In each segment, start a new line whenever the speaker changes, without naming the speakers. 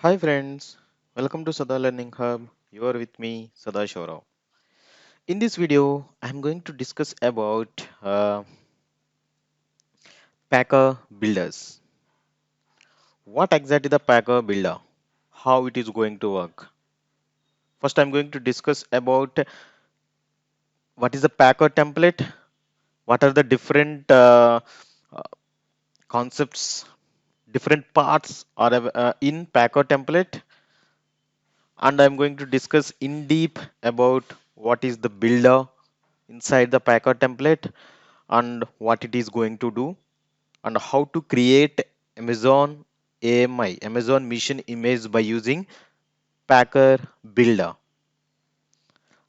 Hi friends, welcome to Sada Learning Hub. You are with me, Sada Shaurav. In this video, I am going to discuss about Packer builders. What exactly the Packer builder? How it is going to work? First, I am going to discuss about what is the Packer template. What are the different uh, concepts, different parts are in Packer template, and I'm going to discuss in deep about what is the builder inside the Packer template and what it is going to do and how to create Amazon AMI, Amazon Mission Image by using Packer Builder.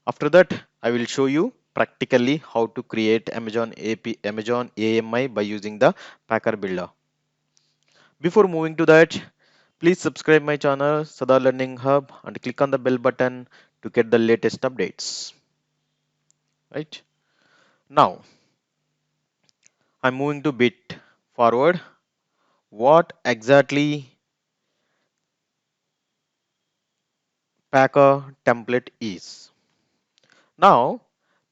After that, I will show you practically how to create Amazon AMI by using the Packer Builder. Before moving to that, please subscribe my channel Sada Learning Hub and click on the bell button to get the latest updates. Right now, I'm moving to bit forward. What exactly Packer template is? Now,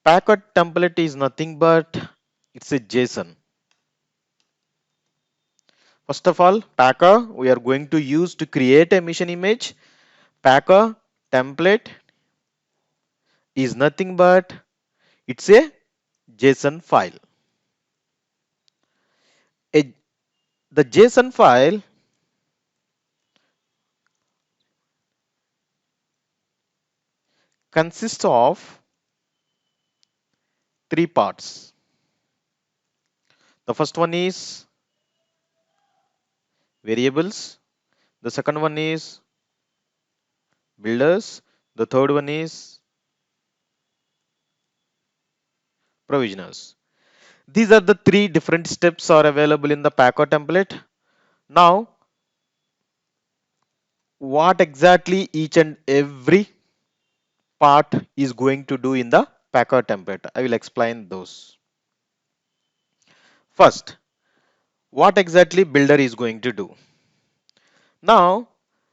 Packer template is nothing but it's a JSON. First of all, Packer we are going to use to create a mission image. Packer template is nothing but it's a JSON file. A, the JSON file consists of three parts. The first one is variables. The second one is builders. The third one is provisioners. These are the three different steps are available in the Packer template. Now, what exactly each and every part is going to do in the Packer template? I will explain those. First, what exactly builder is going to do? Now,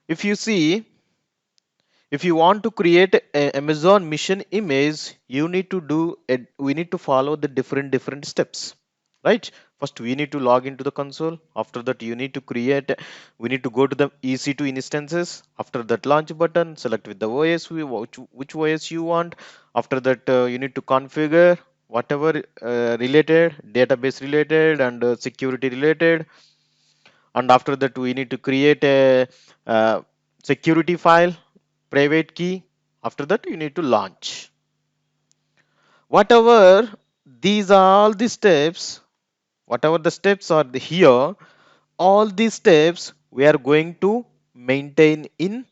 if you see, if you want to create an Amazon mission image, you need to we need to follow the different steps, right? First, we need to log into the console. After that, we need to go to the EC2 instances. After that, launch button, select with the OS, which OS you want. After that, you need to configure whatever related, database related and security related. And after that, we need to create a security file, private key. After that, you need to launch. Whatever these are all the steps, whatever the steps are here, all these steps maintain in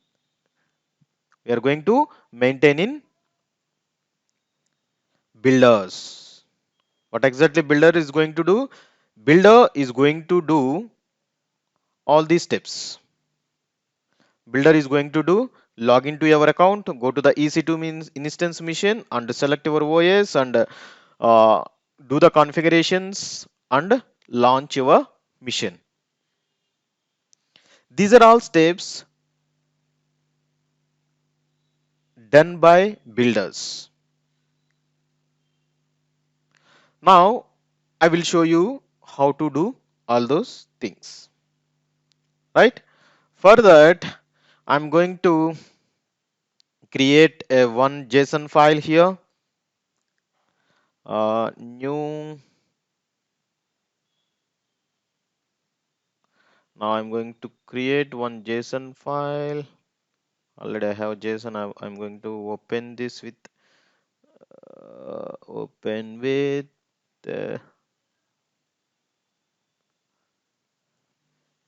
we are going to maintain in builders. What exactly builder is going to do? Builder is going to do all these steps. Builder is going to do log into your account, go to the EC2 means instance mission and select your OS and do the configurations and launch your mission. These are all steps done by builders. Now I will show you how to do all those things. Right? For that, I'm going to create a one JSON file here. New. Now I'm going to create one JSON file. Already I have JSON. I'm going to open this with uh,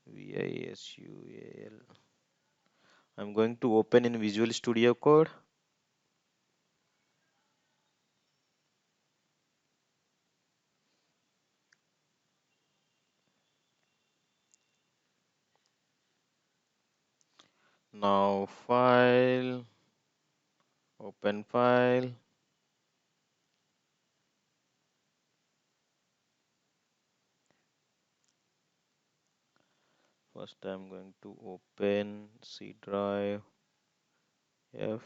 VISUAL. I'm going to open in Visual Studio Code. Now file, open file. First I'm going to open C drive F,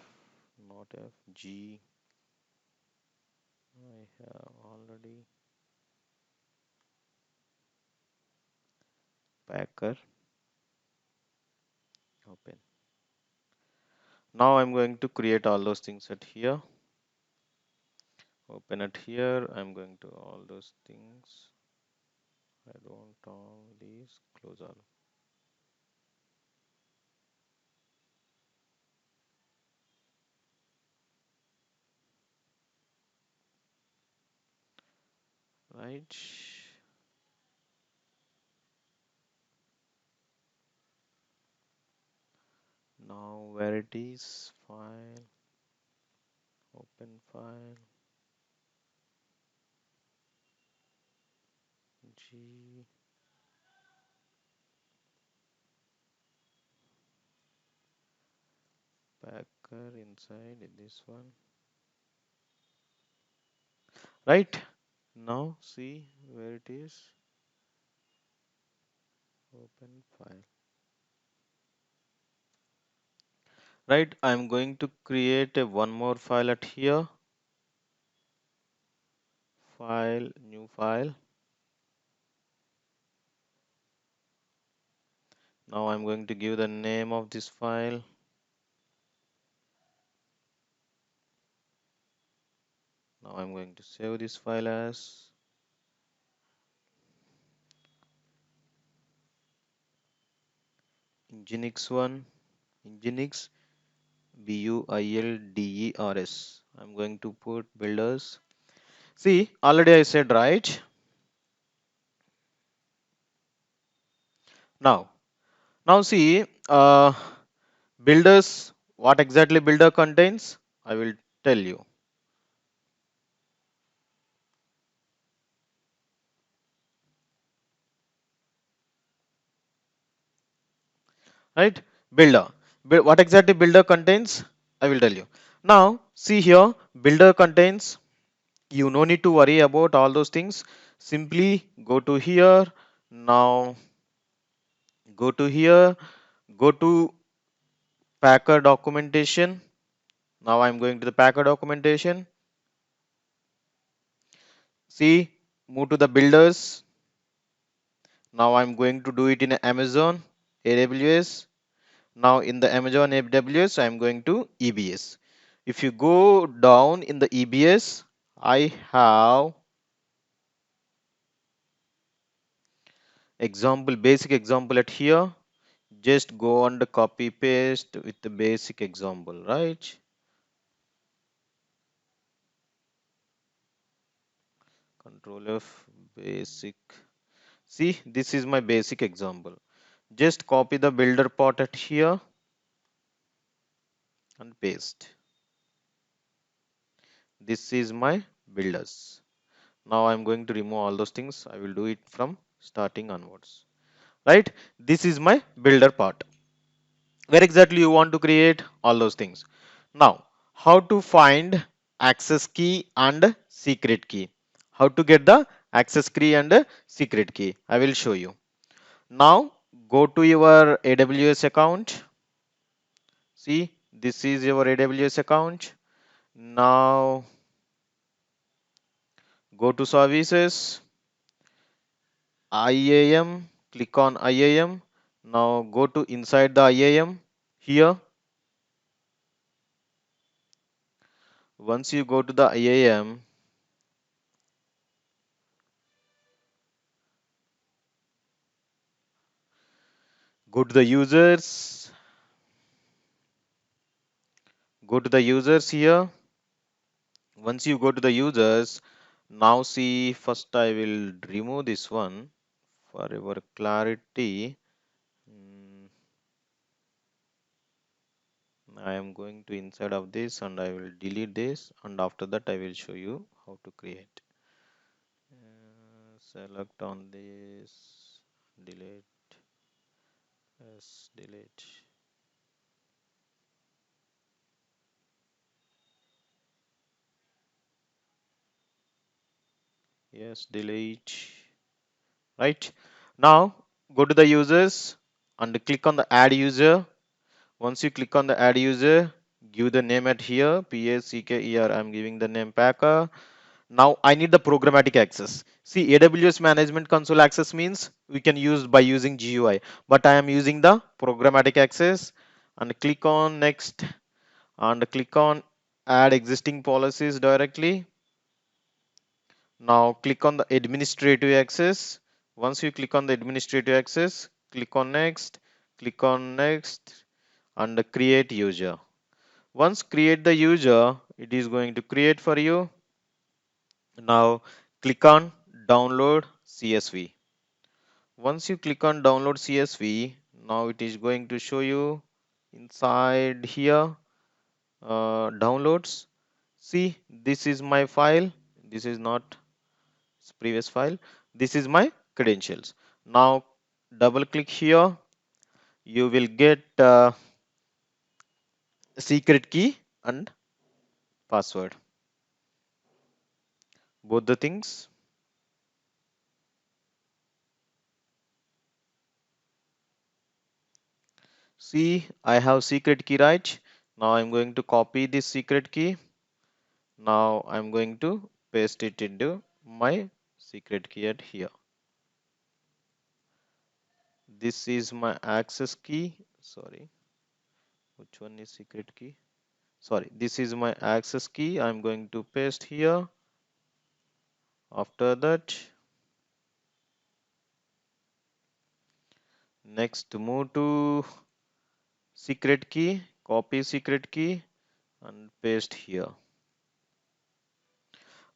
not F, G. I have already Packer open. Now I'm going to create all those things at here. Open it here. I'm going to all those things. I don't all these. Close all. Right. Now where it is? File. Open file. G. Packer inside this one. Right. Now see where it is. Open file. Right. I'm going to create a one more file at here. File, new file. Now I'm going to give the name of this file. Now I'm going to save this file as Nginx one, Nginx BUILDERS. I'm going to put builders. See, already I said right. Now, now see, builders, what exactly builder contains? I will tell you. Right? Builder. What exactly builder contains? I will tell you. Now, see here, builder contains, you no need to worry about all those things. Simply go to here. Now, go to here, go to Packer documentation. Now I'm going to the Packer documentation. See, move to the builders. Now I'm going to do it in Amazon AWS. Now in the Amazon AWS, I'm going to EBS. If you go down in the EBS, I have example, basic example at here. Just go on the copy paste with the basic example, right? Control F, basic. See, this is my basic example. Just copy the builder part at here and paste. This is my builders. Now I'm going to remove all those things. I will do it from starting onwards. Right? This is my builder part. Where exactly you want to create all those things. Now, how to find access key and secret key? How to get the access key and secret key? I will show you. Now, go to your AWS account. See, this is your AWS account. Now, go to services, IAM, click on IAM. Now go to inside the IAM here. Once you go to the IAM, go to the users, go to the users here. Once you go to the users, now see, first I will remove this one for your clarity. I am going to inside of this and I will delete this, and after that I will show you how to create. Select on this, delete, yes, delete. Yes, delete. Right. Now go to the users. and click on the add user. Once you click on the add user, give the name at here, Packer. I'm giving the name Packer. Now I need the programmatic access. See, AWS Management Console access means we can use by using GUI, but I am using the programmatic access, and click on next and click on add existing policies directly. Now click on the administrative access. Once you click on the administrative access, click on next and create user. Once create the user, it is going to create for you. Now click on download CSV. Once you click on download CSV, now it is going to show you inside here downloads. See, this is my file. This is not previous file. This is my credentials. Now double click here. You will get secret key and password. Both the things. See, I have secret key, right? Now I'm going to copy this secret key. Now I'm going to paste it into my secret key at here. This is my access key. Sorry, which one is secret key? Sorry, this is my access key. I'm going to paste here. After that, next move to secret key, copy secret key and paste here.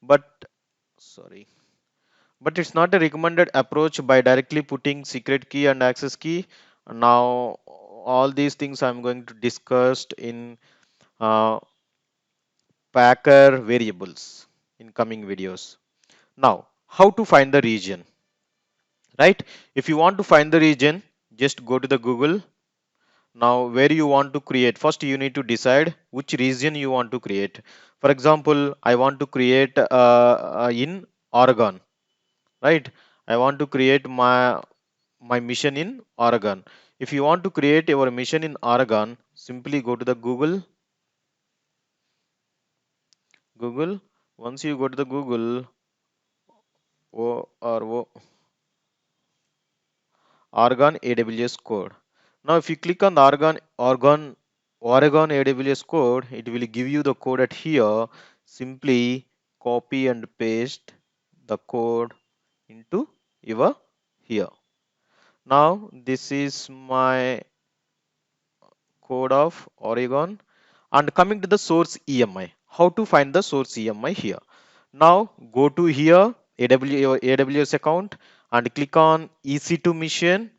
But sorry, but it's not a recommended approach by directly putting secret key and access key. Now all these things I'm going to discuss in Packer variables in coming videos. Now how to find the region, right? If you want to find the region, just go to the Google. Now where you want to create, first you need to decide which region you want to create. For example, I want to create in Oregon, right? I want to create my mission in Oregon. If you want to create your mission in Oregon, simply go to the Google. Once you go to the Google, Oregon AWS code. Now if you click on the Oregon AWS code, it will give you the code at here. Simply copy and paste the code into your here. Now this is my code of Oregon, and coming to the source EMI. How to find the source EMI here? Now go to here AWS account and click on EC2 mission.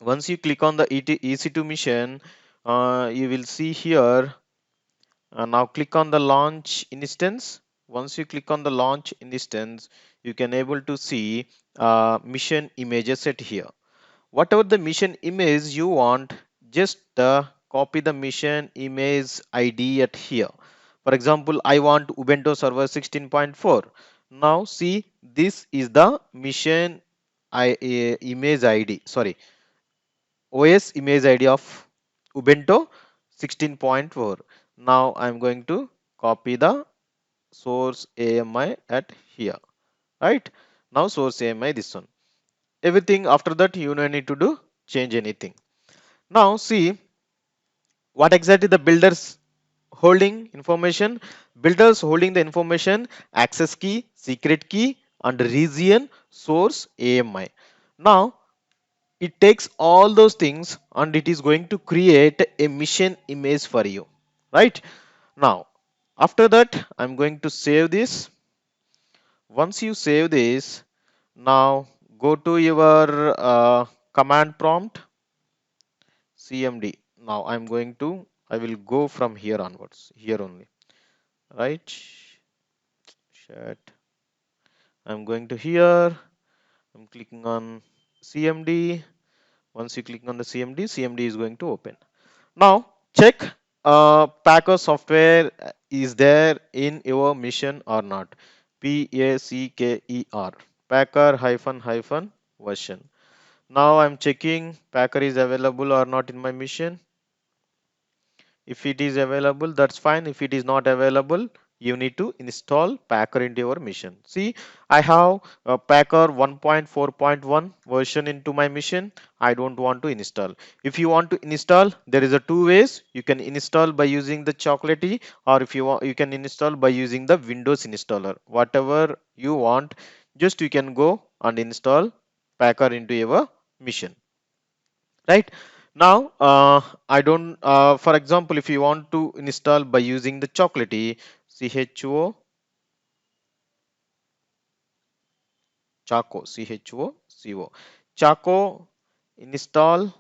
Once you click on the EC2 mission, you will see here. Now click on the launch instance. Once you click on the launch instance, you can able to see mission images at here. Whatever the mission image you want, just copy the mission image ID at here. For example, I want Ubuntu server 16.4. Now see, this is the mission image ID. Sorry, OS image ID of Ubuntu 16.4. Now I'm going to copy the source AMI at here, right? Now source AMI this one. Everything after that you don't need to do change anything. Now see what exactly the builders holding information. Builders holding the information, access key, secret key and region source AMI. Now it takes all those things and it is going to create a mission image for you, right? Now after that I'm going to save this. Once you save this, now go to your command prompt cmd. Now I will go from here onwards, here only, right? Chat. I'm going to here, I'm clicking on cmd. Once you click on the cmd is going to open. Now check Packer software is there in your mission or not. Packer hyphen version. Now I'm checking Packer is available or not in my mission. If it is available, that's fine. If it is not available, you need to install Packer into your mission. See, I have a Packer 1.4.1 version into my mission. I don't want to install. If you want to install, there is a two ways. You can install by using the Chocolatey, or if you want, you can install by using the Windows installer. Whatever you want, just you can go and install Packer into your mission, right? Now I don't for example, if you want to install by using the Chocolatey, Chaco Chaco install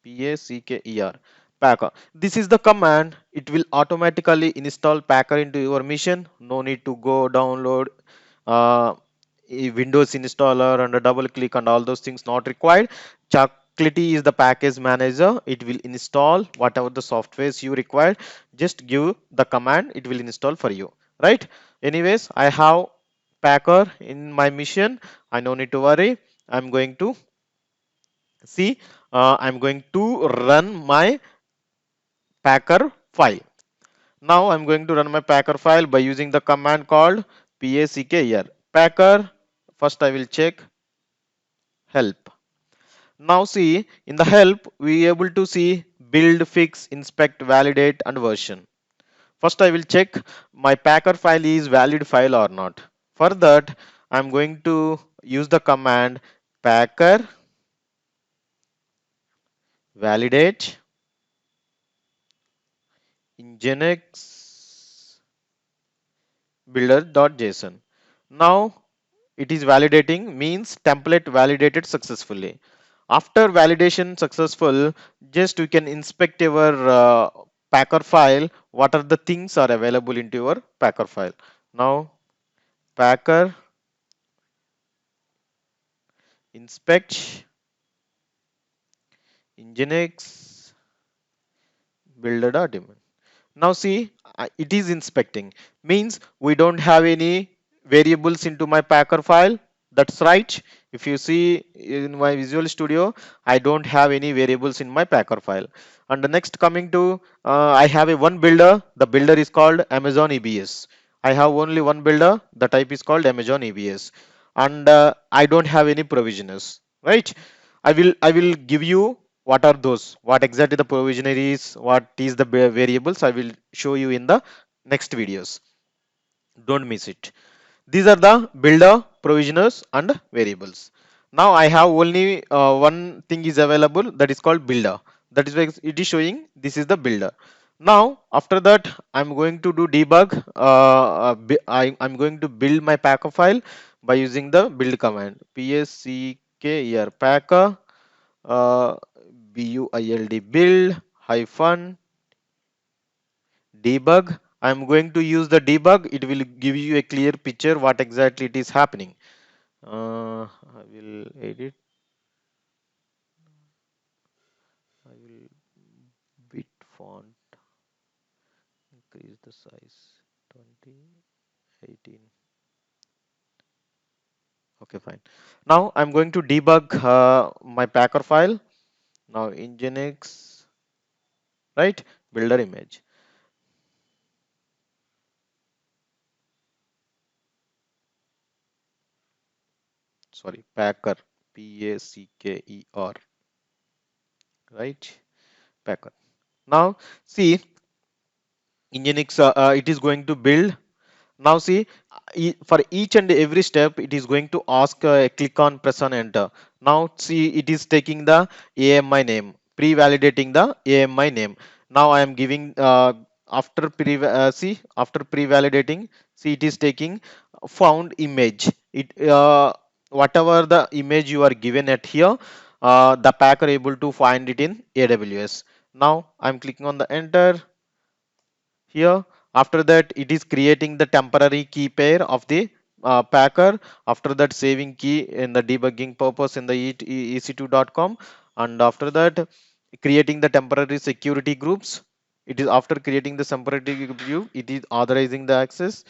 Packer. Packer. This is the command. It will automatically install Packer into your mission. No need to go download uh, a Windows installer and a double click and all those things not required. Chocolatey is the package manager. It will install whatever the softwares you require. Just give the command. It will install for you. Right? Anyways, I have Packer in my mission. I no need to worry. I'm going to see. I'm going to run my Packer file. Now I'm going to run my Packer file by using the command called packer. Packer. First I will check help. Now see, in the help we able to see build, fix, inspect, validate and version. First I will check my Packer file is valid file or not. For that I'm going to use the command packer validate nginx builder.json. Now it is validating, means template validated successfully. After validation successful, just you can inspect your Packer file. What are the things are available into your Packer file? Now Packer inspect nginx builder.daemon. Now see, it is inspecting, means we don't have any variables into my Packer file. That's right. If you see in my Visual Studio, I don't have any variables in my Packer file. And the next coming to, I have a one builder. The builder is called Amazon EBS. I have only one builder. The type is called Amazon EBS. And I don't have any provisioners, right? I will give you what are those, what exactly the provisioner is, what is the variables. I will show you in the next videos. Don't miss it. These are the builder, provisioners and variables. Now I have only one thing is available, that is called builder. That is why it is showing this is the builder. Now after that I'm going to do debug. I'm going to build my Packer file by using the build command pscker packer uh, build hyphen debug. I'm going to use the debug. It will give you a clear picture what exactly it is happening. I will edit. I will bit font, increase the size 20, 18. Okay, fine. Now I'm going to debug my Packer file. Now Nginx, right? Builder image. Sorry, Packer. Packer. Right? Packer. Now see, Nginx. It is going to build. Now see, for each and every step, it is going to ask click on press on enter. Now see, it is taking the AMI name, pre-validating the AMI name. Now I am giving after pre-validating, see it is taking found image. It whatever the image you are given at here, the Packer able to find it in AWS. Now I'm clicking on the enter here. After that it is creating the temporary key pair of the Packer. After that saving key in the debugging purpose in the ec2.com, and after that creating the temporary security groups. It is after creating the temporary group, it is authorizing the access.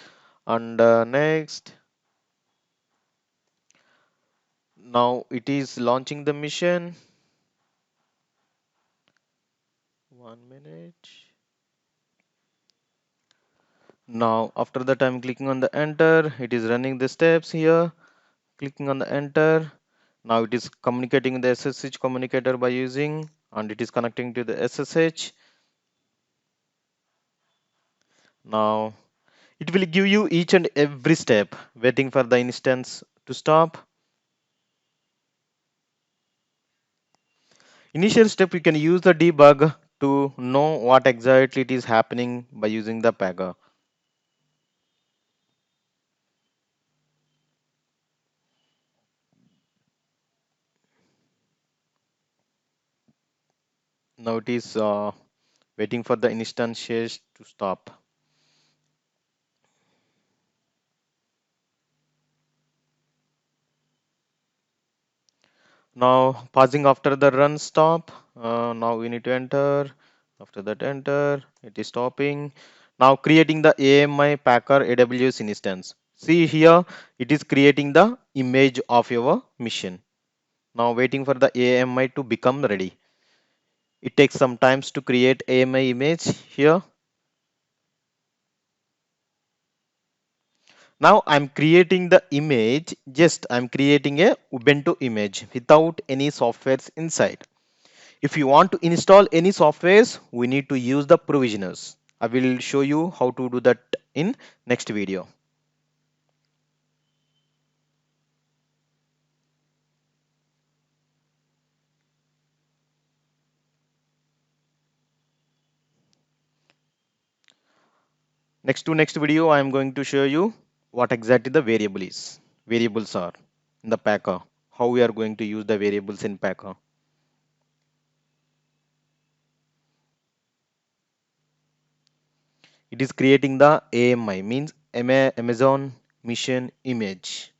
And next, Now it is launching the mission. 1 minute. Now after that I'm clicking on the enter. It is running the steps here. Clicking on the enter. Now it is communicating with the SSH communicator by using, and it is connecting to the SSH. Now it will give you each and every step, waiting for the instance to stop. Initial step, you can use the debug to know what exactly it is happening by using the Pega. Now it is waiting for the instances to stop. Now pausing after the run stop. Now we need to enter. After that enter, it is stopping. Now creating the AMI Packer AWS instance. See here, it is creating the image of your mission. Now waiting for the AMI to become ready. It takes some times to create AMI image here. Now I'm creating the image, just I'm creating a Ubuntu image without any softwares inside. If you want to install any softwares, we need to use the provisioners. I will show you how to do that in next video. Next video, I am going to show you what exactly the variables are in the Packer, how we are going to use the variables in Packer. It is creating the AMI, means Amazon Mission Image.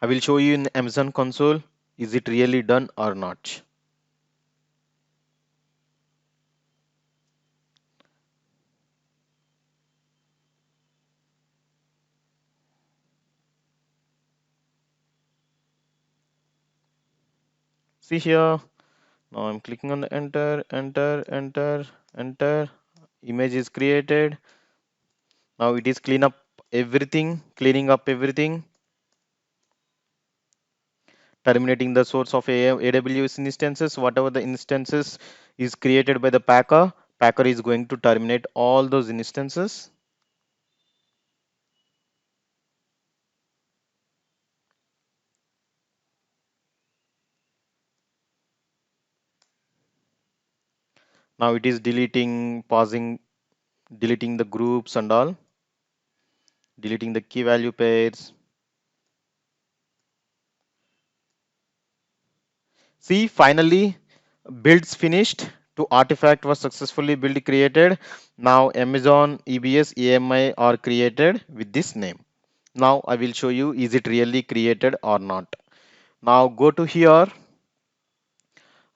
I will show you in Amazon console, is it really done or not. See here, now I'm clicking on the enter. Image is created. Now it is cleaning up everything. Terminating the source of AWS instances. Whatever the instances is created by the Packer is going to terminate all those instances. Now it is deleting, pausing, deleting the groups and all, deleting the key value pairs. See, finally, builds finished. To artifact was successfully build created. Now Amazon EBS AMI are created with this name. Now I will show you, is it really created or not. Now go to here,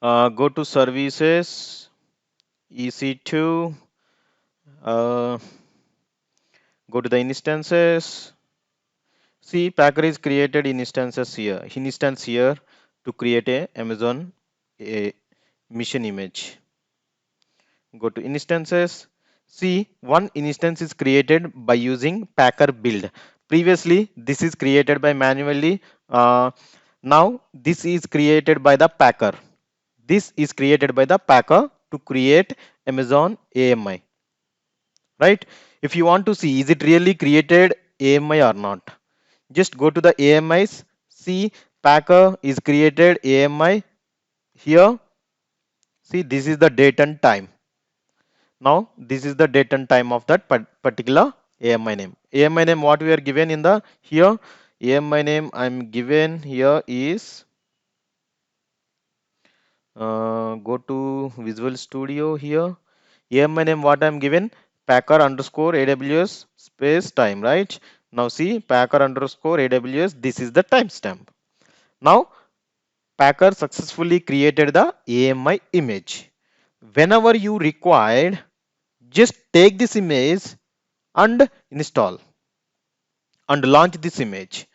go to services, EC2, uh, go to the instances. See, Packer is created instances here, instance here to create a Amazon a mission image. Go to instances. See, one instance is created by using Packer build. Previously, this is created by manually. Now, this is created by the Packer. This is created by the Packer to create Amazon AMI. Right? If you want to see, is it really created AMI or not? Just go to the AMIs. See, Packer is created AMI here. See, this is the date and time. Now this is the date and time of that particular AMI name. AMI name what we are given in the here. AMI name I'm given here is go to Visual Studio here. AMI name what I'm given, Packer underscore AWS space time, right? Now see, Packer underscore AWS, this is the timestamp. Now Packer successfully created the AMI image. Whenever you required, just take this image and install and launch this image.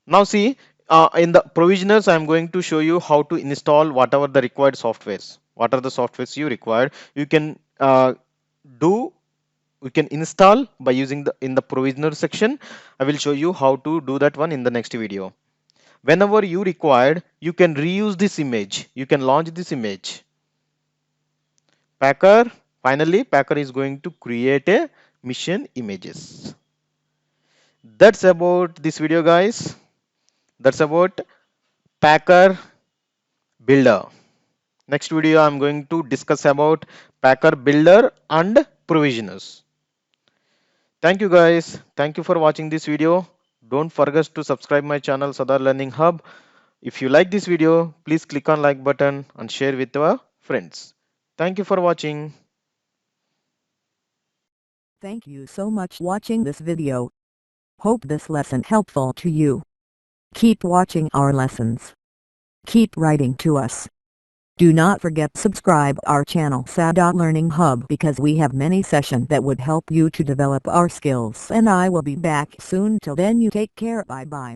Now see, In the provisioners, I'm going to show you how to install whatever the required softwares. What are the softwares you require? You can do we can install by using the in the provisioner section. I will show you how to do that one in the next video. Whenever you required, you can reuse this image. You can launch this image. Packer, finally, Packer is going to create a mission images. That's about this video, guys. That's about Packer Builder. Next video, I'm going to discuss about Packer Builder and Provisioners. Thank you, guys. Thank you for watching this video. Don't forget to subscribe my channel Sadar Learning Hub. If you like this video, please click on like button and share with your friends. Thank you for watching.
Thank you so much watching this video. Hope this lesson helpful to you. Keep watching our lessons. Keep writing to us. Do not forget subscribe our channel Sadar Learning Hub because we have many sessions that would help you to develop our skills, and I will be back soon. Till then you take care. Bye bye.